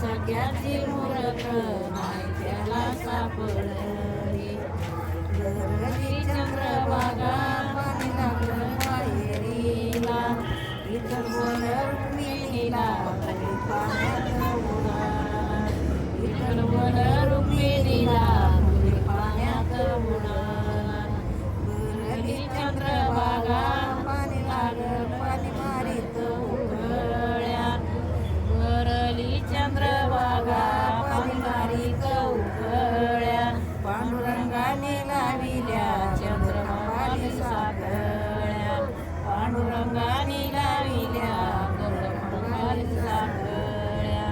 सख्याची मूरख नाही त्याला सापडली. घरली चंद्रभागा पाणी लागलं पायरीला, विठ्ठल बोल रुक्मिणीला तरी पाण्यात उडाला. विठ्ठल बोल रुक्मिणीला तरी पाण्यात उडाला. घरली चंद्रभागा पाणी लागलं पाणी मारीत उकळ्या. घरली चंद्रभागा पाणी मारीत उकळ्या. पांडुरंगाने लाविल्या चंद्रभागाने साखळ्या. पांडुरंगाने लाविल्या चंद्रभागाने साखळ्या.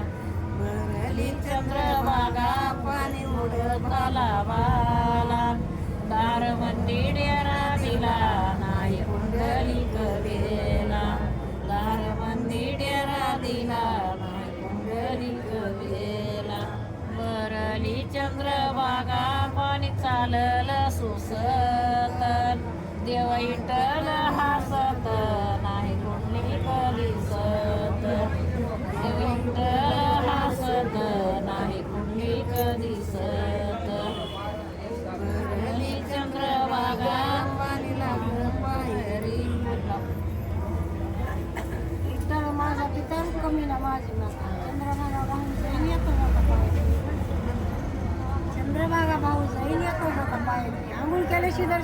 भरली चंद्रभागा पाणी उडत तलावाला. दारबंदी डेरा दिला नाही कुंडलिक वेला. दारबंदी डेरा दिला नाही कुंडलिक वेला. भरली चंद्रभागा पाणी चाललं सुसत. देव विठ्ठल हसत नाही कुंडलिक दिसत. देव विठ्ठल हसत नाही कुंडलिक दिसत. भरली चंद्रभागा पाणी लागलं पायरीला. विठ्ठल माझा पितर कमी ना माझी माता. चंद्रभागा भाऊ जाईन येतो मोठा पायरी. चंद्रभागा भाऊ जाईन येतो मोठा पायरी. आंघोळ केल्याशी दर्शन